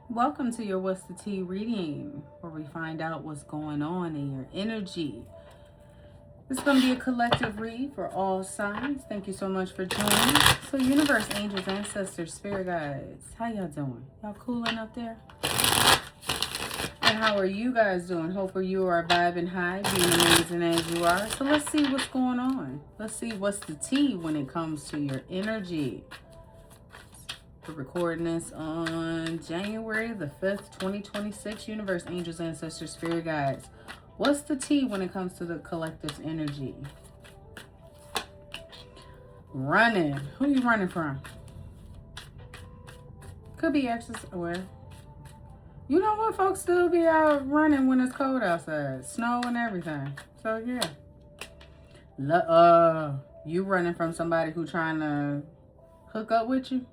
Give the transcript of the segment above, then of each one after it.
Welcome to your What's the Tea reading, where we find out what's going on in your energy. This is going to be a collective read for all signs. Thank you so much for joining. So, universe, angels, ancestors, spirit guides, how y'all doing? Y'all cooling up there? And how are you guys doing? Hopefully you are vibing high, being amazing as you are. So let's see what's going on. Let's see what's the tea when it comes to your energy. We're recording this on January the 5th, 2026. Universe, angels, ancestors, spirit guides. What's the tea when it comes to the collective's energy? Running. Who you running from? Could be exes. Well, you know what? Folks still be out running when it's cold outside. Snow and everything. So, yeah. You running from somebody who trying to hook up with you?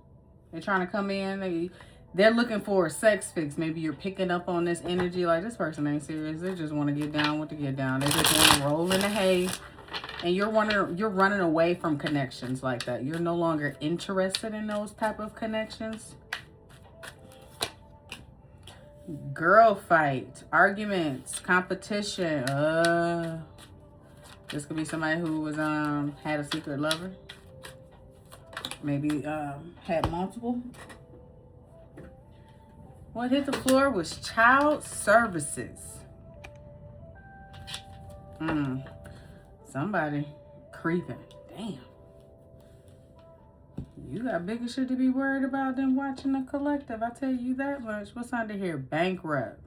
They're trying to come in. They're looking for a sex fix. Maybe you're picking up on this energy like this person ain't serious. They just want to get down with the get down. They just want to roll in the hay. And you're running away from connections like that. You're no longer interested in those type of connections. Girl fight, arguments, competition. This could be somebody who was had a secret lover. Maybe had multiple. What hit the floor was child services. Somebody creeping. Damn. You got bigger shit to be worried about than watching the collective. I tell you that much. What's under here? Bankrupt.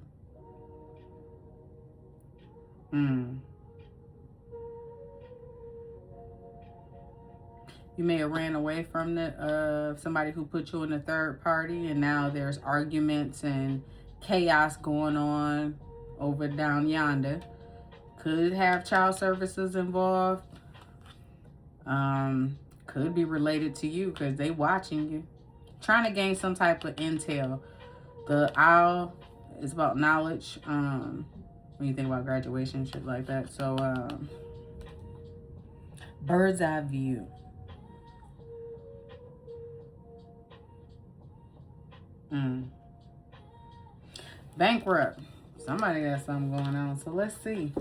You may have ran away from the somebody who put you in a third party, and now there's arguments and chaos going on over down yonder. Could have child services involved. Could be related to you because they watching you, trying to gain some type of intel. The owl is about knowledge. When you think about graduation, shit like that. So, bird's eye view. Bankrupt. Somebody got something going on. So let's see.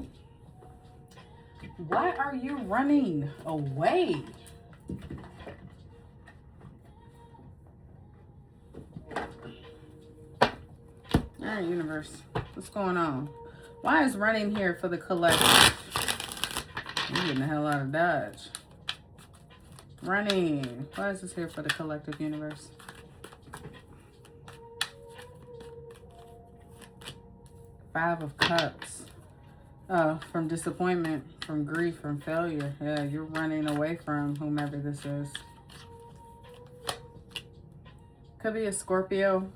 Why are you running away? All right, universe. What's going on? Why is running here for the collective? I'm getting the hell out of Dodge. Running. Why is this here for the collective, universe? Five of Cups. From disappointment, from grief, from failure. Yeah, you're running away from whomever this is. Could be a Scorpio.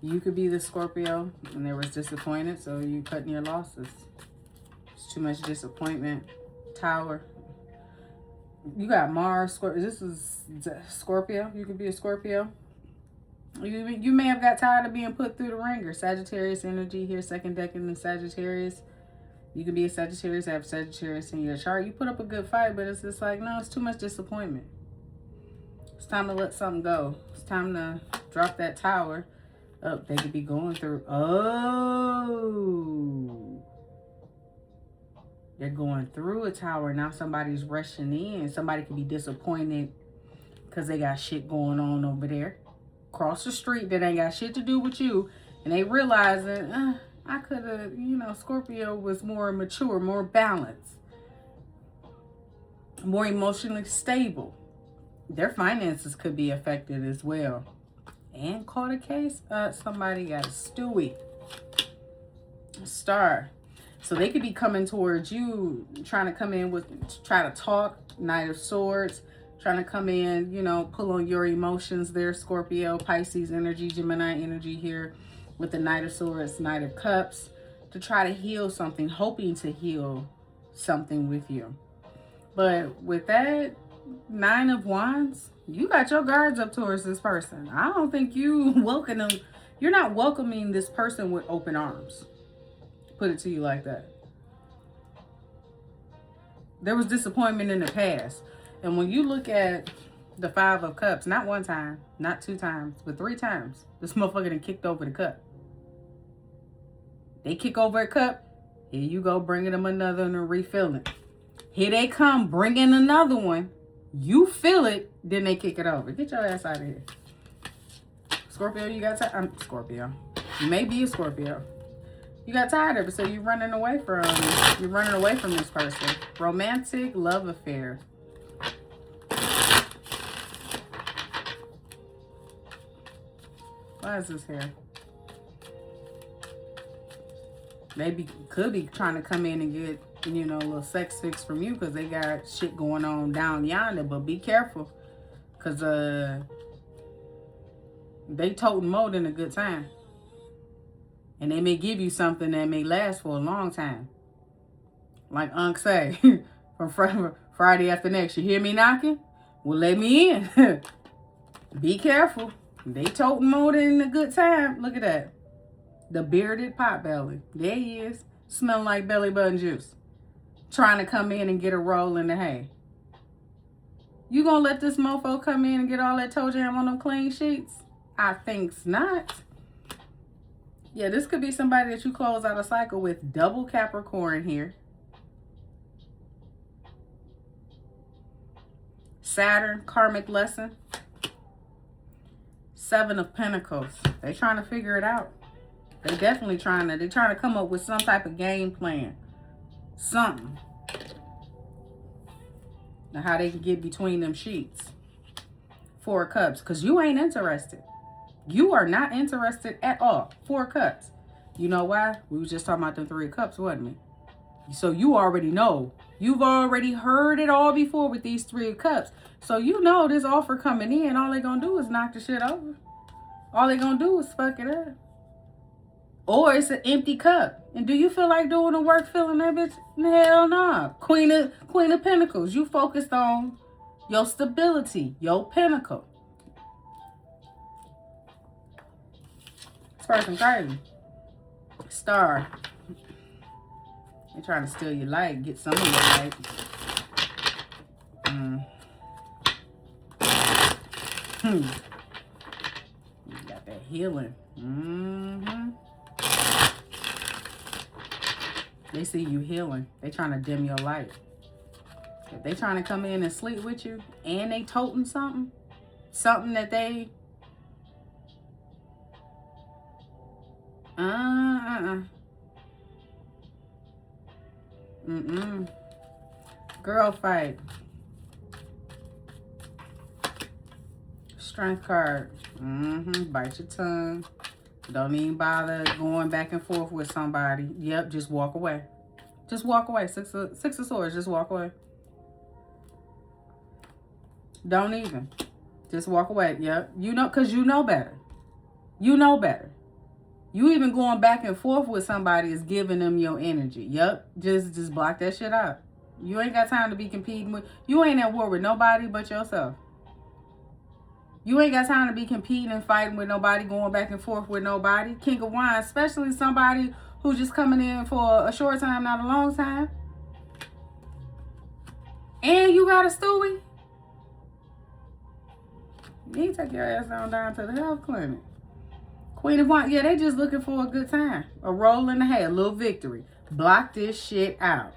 You could be the Scorpio, and there was disappointed, so you cutting your losses. It's too much disappointment. Tower. You got Mars, Scorpio. This is Scorpio. You could be a Scorpio. You may have got tired of being put through the ringer. Sagittarius energy here, second decan in Sagittarius. You could be a Sagittarius, have Sagittarius in your chart. You put up a good fight, but it's just like, no, it's too much disappointment. It's time to let something go. It's time to drop that tower. Oh, they could be going through. Oh. They're going through a tower. Now somebody's rushing in. Somebody could be disappointed because they got shit going on over there. Across the street that ain't got shit to do with you, and they realizing I could have, Scorpio was more mature, more balanced, more emotionally stable. Their finances could be affected as well. And caught a case, somebody got a Stewie star, so they could be coming towards you, trying to come in with, try to talk. Knight of Swords. Trying to come in, pull on your emotions there, Scorpio, Pisces energy, Gemini energy here with the Knight of Swords, Knight of Cups, to try to heal something, hoping to heal something with you. But with that Nine of Wands, you got your guards up towards this person. I don't think you welcome them. You're not welcoming this person with open arms. Put it to you like that. There was disappointment in the past. And when you look at The 5 of Cups. Not 1 time, not 2 times, but 3 times. This motherfucker done kicked over the cup. They kick over a cup. Here you go, bringing them another and refilling. Here they come, bringing another one. You feel it, then they kick it over. Get your ass out of here. Scorpio, you got tired. I'm Scorpio. You may be a Scorpio. You got tired of it, so you're running away from this person. Romantic love affair. Why is this here? Maybe could be trying to come in and get, you know, a little sex fix from you because they got shit going on down yonder. But be careful, because they toting more than a good time. And they may give you something that may last for a long time. Like Unc say, from Friday after next. You hear me knocking? Well, let me in. Be careful. They toting more than a good time. Look at that. The bearded potbelly. There he is. Smelling like belly button juice. Trying to come in and get a roll in the hay. You gonna let this mofo come in and get all that toe jam on them clean sheets? I think's not. Yeah, this could be somebody that you close out a cycle with. Double Capricorn here. Saturn, karmic lesson. 7 of Pentacles. They trying to figure it out. They definitely trying to come up with some type of game plan. Something. Now how they can get between them sheets. 4 of Cups. Because you ain't interested. You are not interested at all. 4 of Cups. You know why? We was just talking about the 3 of Cups, wasn't we? So you already know. You've already heard it all before with these 3 of Cups. So you know this offer coming in. All they gonna do is knock the shit over. All they gonna do is fuck it up. Or it's an empty cup. And do you feel like doing the work filling that bitch? Hell no. Queen of Pentacles. You focused on your stability, your pinnacle. This person crazy. Star. They're trying to steal your light. Get some of your light. You got that healing. They see you healing. They trying to dim your light. If they trying to come in and sleep with you and they toting something that they girl fight. Strength card. Bite your tongue. Don't even bother going back and forth with somebody. Yep, just walk away. Just walk away. Six of Swords, just walk away. Don't even. Just walk away. Yep. You know, because you know better. You know better. You even going back and forth with somebody is giving them your energy. Yep. Just block that shit out. You ain't got time to be competing with. You ain't at war with nobody but yourself. You ain't got time to be competing and fighting with nobody, going back and forth with nobody. King of Wands, especially somebody who's just coming in for a short time, not a long time. And you got a Stewie. You need to take your ass down to the health clinic. Queen of Wands, yeah, they just looking for a good time. A roll in the hay, a little victory. Block this shit out.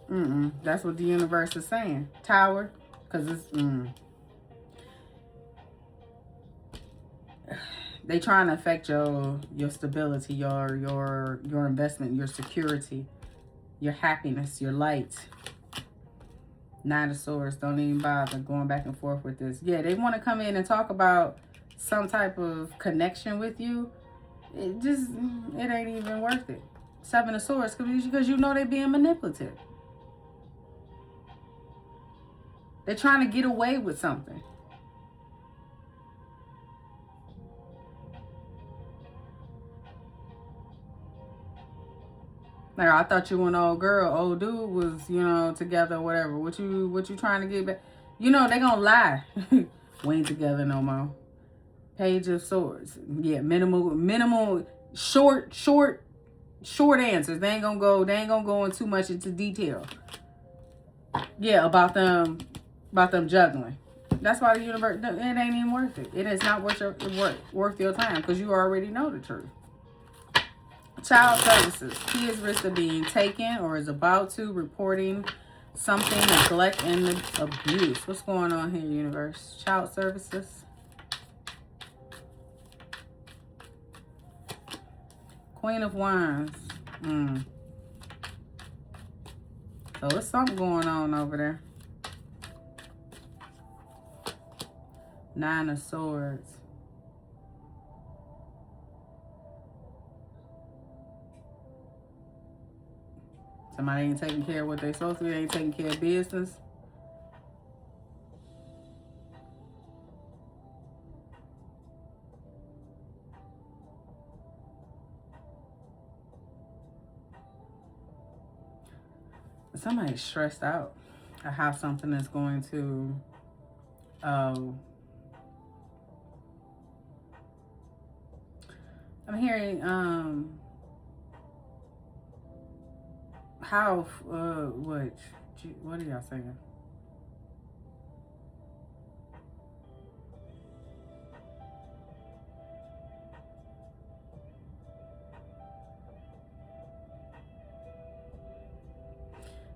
That's what the universe is saying. Tower, because it's... They trying to affect your stability, your investment, your security, your happiness, your light. 9 of Swords. Don't even bother going back and forth with this. Yeah, they want to come in and talk about some type of connection with you. It ain't even worth it. 7 of Swords, because you know they being manipulative. They're trying to get away with something. Like, I thought you and old dude was, you know, together or whatever. What you trying to get back? You know, they gonna lie. We ain't together no more. Page of Swords. Yeah, minimal, short answers. They ain't gonna go in too much into detail. Yeah, about them about them juggling. That's why the universe, it ain't even worth it. It is not worth your time because you already know the truth. Child services. He is risk of being taken or is about to, reporting something, neglect, and abuse. What's going on here, universe? Child services. Queen of Wands. So there's something going on over there. Nine of Swords. Somebody ain't taking care of what they supposed to be. They ain't taking care of business. Somebody's stressed out at how something is going to I'm hearing how what are y'all saying?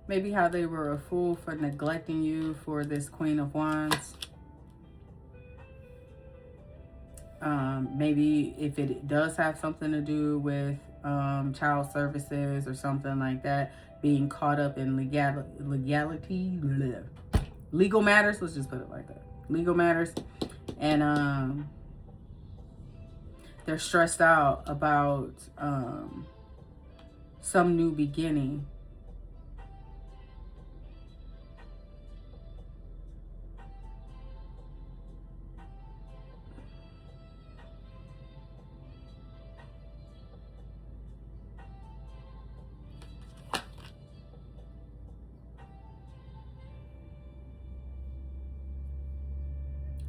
Maybe how they were a fool for neglecting you for this Queen of Wands. Maybe if it does have something to do with child services or something like that, being caught up in legal matters. Let's just put it like that. Legal matters. And they're stressed out about some new beginning.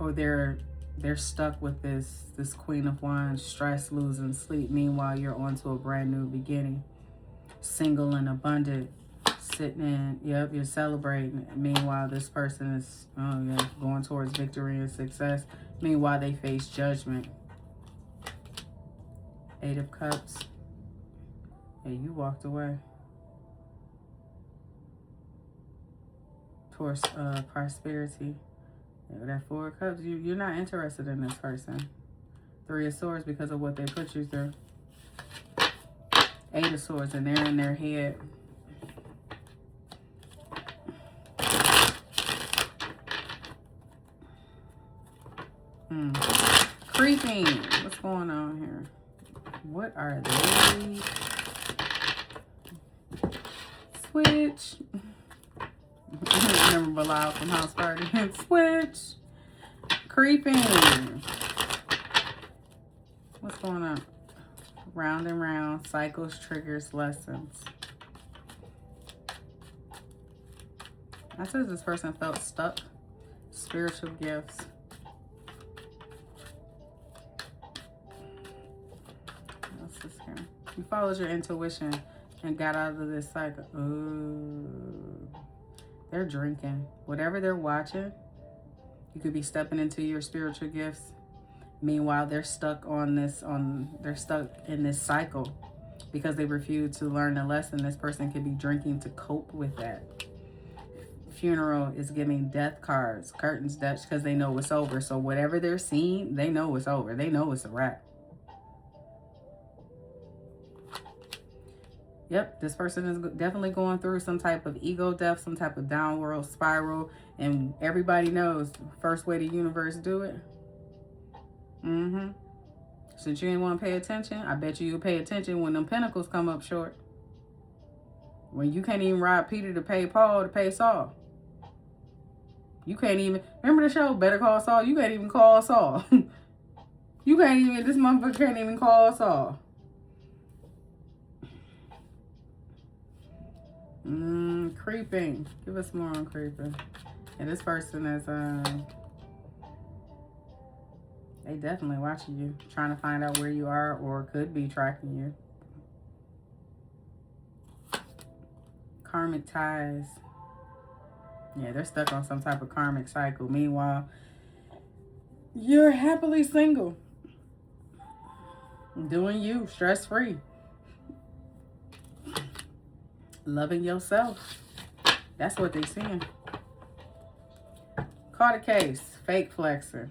Or they're stuck with this Queen of Wands, stress, losing sleep. Meanwhile, you're on to a brand new beginning. Single and abundant, sitting in, yep, you're celebrating. Meanwhile, this person is going towards victory and success. Meanwhile, they face judgment. Eight of Cups. Hey, you walked away. Towards prosperity. That Four of Cups, you're not interested in this person. Three of Swords because of what they put you through. Eight of Swords, and they're in their head. Creeping. What's going on here? What are they? Switch. Remember Bilal from House Party. Switch. Creeping. What's going on? Round and round. Cycles, triggers, lessons. I said this person felt stuck. Spiritual gifts. What's this here? You followed your intuition and got out of this cycle. Ooh. They're drinking. Whatever they're watching, you could be stepping into your spiritual gifts. Meanwhile, they're stuck they're stuck in this cycle because they refuse to learn a lesson. This person could be drinking to cope with that. Funeral is giving death cards, curtains, death, because they know it's over. So whatever they're seeing, they know it's over. They know it's a wrap. Yep, this person is definitely going through some type of ego death, some type of downward spiral. And everybody knows the first way the universe do it. Since you ain't want to pay attention, I bet you'll pay attention when them pentacles come up short. When you can't even rob Peter to pay Paul to pay Saul. You can't even, remember the show, Better Call Saul? You can't even call Saul. You can't even, this motherfucker can't even call Saul. Creeping. Give us more on creeping. And this person is they definitely watching you, trying to find out where you are, or could be tracking you. Karmic ties. Yeah, they're stuck on some type of karmic cycle. Meanwhile, you're happily single. Doing you, stress-free. Loving yourself. That's what they're seeing. Caught a case. Fake flexer.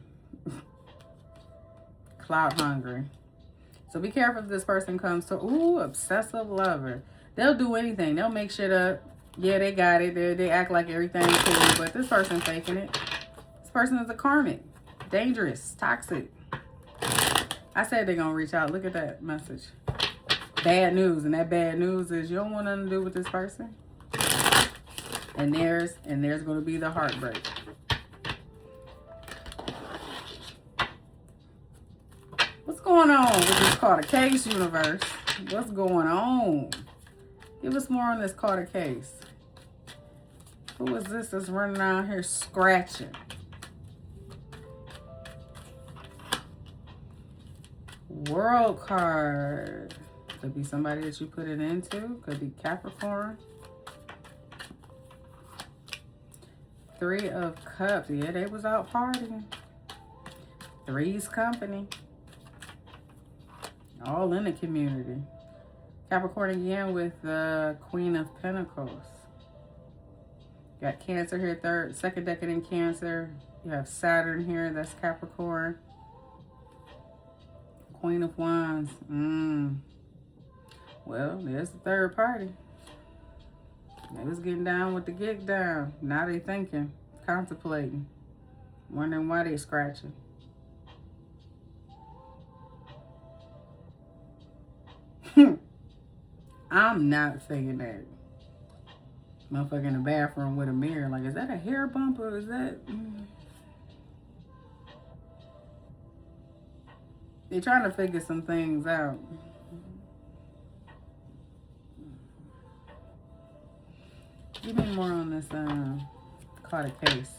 Clout hungry. So be careful if this person comes to, obsessive lover. They'll do anything. They'll make shit up. Yeah, they got it. They act like everything's cool, but this person's faking it. This person is a karmic. Dangerous. Toxic. I said they're going to reach out. Look at that message. Bad news. And that bad news is you don't want nothing to do with this person. And there's going to be the heartbreak. What's going on with this caught a case, universe? What's going on? Give us more on this caught a case. Who is this that's running around here scratching? World card. Could be somebody that you put it into. Could be Capricorn. 3 of Cups. Yeah, they was out partying. 3's company. All in the community. Capricorn again with the Queen of Pentacles. Got Cancer here, second decade in Cancer. You have Saturn here, that's Capricorn. Queen of Wands. Well, there's the third party. They was getting down with the get down. Now they thinking, contemplating, wondering why they scratching. I'm not thinking that. Motherfucker in the bathroom with a mirror. Like, is that a hair bump or is that... They're trying to figure some things out. Give me more on this caught a case.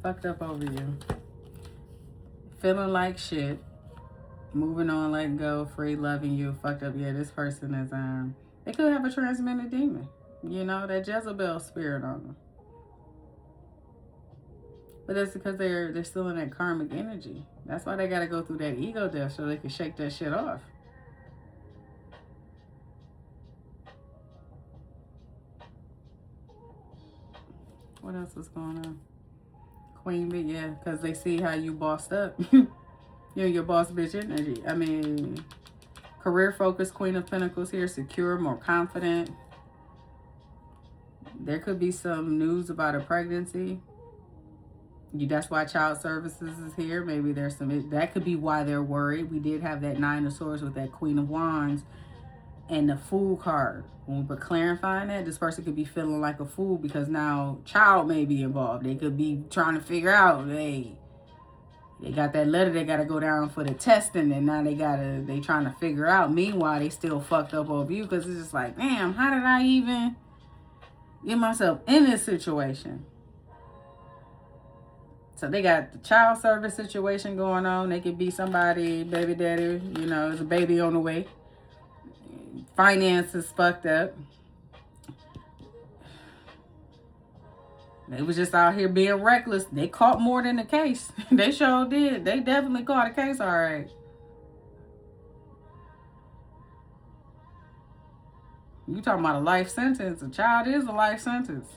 Fucked up over you. Feeling like shit. Moving on, letting go, free, loving you. Fucked up. Yeah, this person is, they could have a transmitted demon. You know, that Jezebel spirit on them. But that's because they're still in that karmic energy. That's why they got to go through that ego death so they can shake that shit off. What else is going on? Queen bee, yeah, because they see how you bossed up. You're your boss bitch energy. I mean, career focused, Queen of Pentacles here, secure, more confident. There could be some news about a pregnancy. That's why child services is here. Maybe there's some, that could be why they're worried. We did have that 9 of Swords with that Queen of Wands and the Fool card. When we were clarifying that, this person could be feeling like a fool because now child may be involved. They could be trying to figure out, hey, they got that letter, they got to go down for the testing, and now they trying to figure out. Meanwhile, they still fucked up over you because it's just like, damn, how did I even get myself in this situation? So they got the child service situation going on. They could be somebody, baby daddy, you know, there's a baby on the way. Finances fucked up. They was just out here being reckless. They caught more than the case. They sure did. They definitely caught a case, all right. You talking about a life sentence. A child is a life sentence.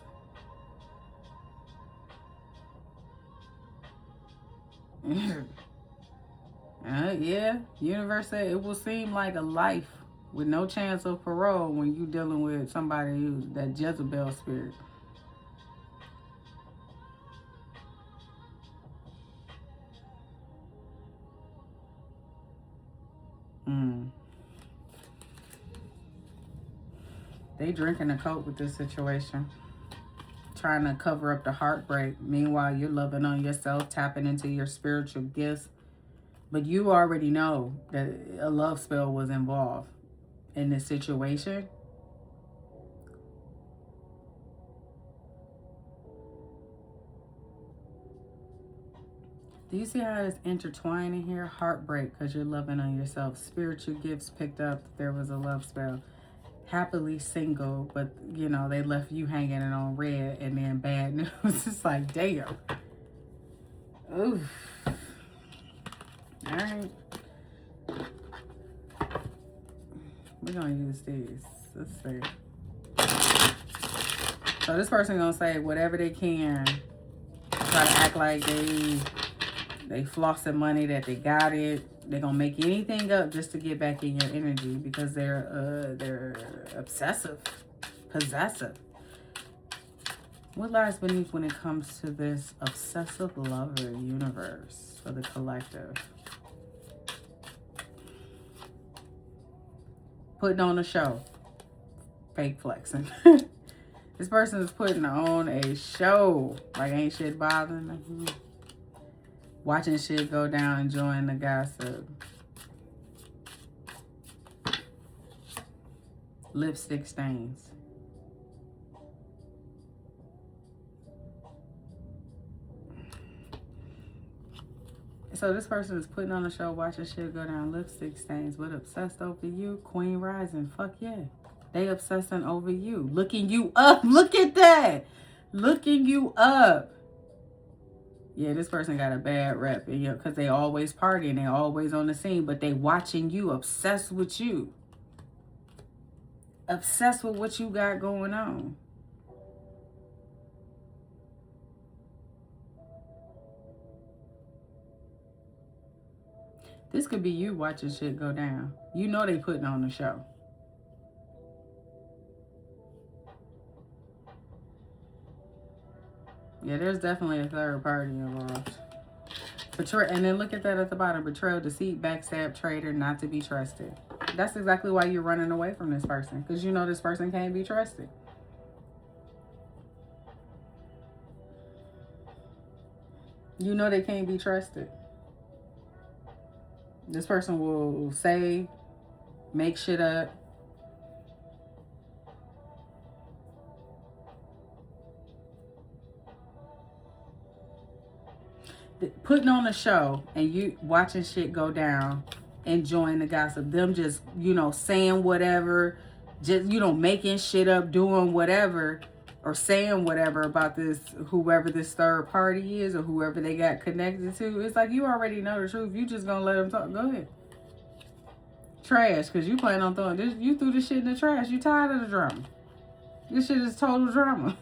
Yeah, universe said it will seem like a life with no chance of parole when you dealing with somebody who's that Jezebel spirit. They drinking a coke with this situation. Trying to cover up the heartbreak. Meanwhile, you're loving on yourself, tapping into your spiritual gifts. But you already know that a love spell was involved in this situation. Do you see how it's intertwining here? Heartbreak because you're loving on yourself. Spiritual gifts picked up. There was a love spell. happily single, but you know, they left you hanging on red, and then bad news. It's like, damn. Oof. All right. We're going to use these. Let's see. So this person going to say whatever they can. Try to act like they flossing money, that they got it. They're going to make anything up just to get back in your energy because they're obsessive, possessive. What lies beneath when it comes to this obsessive lover universe for the collective? Putting on a show. Fake flexing. This person is putting on a show. Like ain't shit bothering them. Watching shit go down, enjoying the gossip. Lipstick stains. So this person is putting on a show, watching shit go down, lipstick stains, but obsessed over you. Queen rising. Fuck yeah. They obsessing over you. Looking you up. Look at that. Looking you up. Yeah, this person got a bad rep, because they always partying, they always on the scene, but they watching you, obsessed with you. Obsessed with what you got going on. This could be you watching shit go down. You know they putting on the show. Yeah, there's definitely a third party involved. And then look at that at the bottom. Betrayal, deceit, backstab, traitor, not to be trusted. That's exactly why you're running away from this person. Because you know this person can't be trusted. You know they can't be trusted. This person will say, make shit up. Putting on a show and you watching shit go down, enjoying the gossip. Them just, saying whatever, just, making shit up, doing whatever, or saying whatever about this, whoever this third party is or whoever they got connected to. It's like you already know the truth. You just gonna let them talk. Go ahead. Trash, because you plan on throwing this. You threw this shit in the trash. You tired of the drama. This shit is total drama.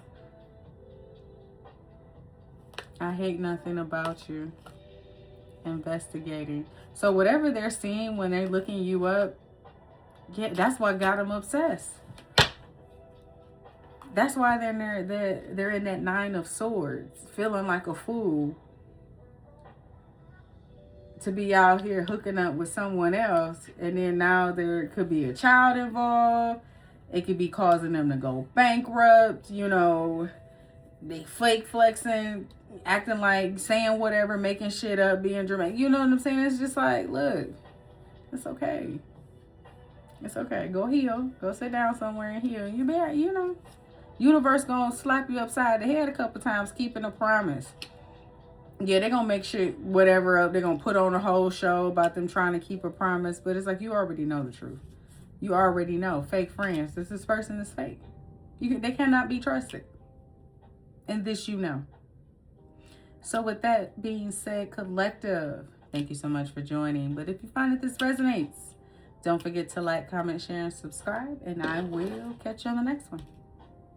I hate nothing about you. Investigating. So whatever they're seeing when they're looking you up, yeah, that's what got them obsessed. That's why they're in that 9 of Swords, feeling like a fool to be out here hooking up with someone else, and then now there could be a child involved. It could be causing them to go bankrupt. They fake flexing, acting like, saying whatever, making shit up, being dramatic. You know what I'm saying? It's just like, look, it's okay. It's okay. Go heal. Go sit down somewhere and heal. You better, universe gonna slap you upside the head a couple times, keeping a promise. Yeah, they're gonna make shit whatever up. They're gonna put on a whole show about them trying to keep a promise, but it's like you already know the truth. You already know. Fake friends. This person is fake. They cannot be trusted. And this you know. So with that being said, collective, thank you so much for joining. But if you find that this resonates, don't forget to like, comment, share, and subscribe. And I will catch you on the next one.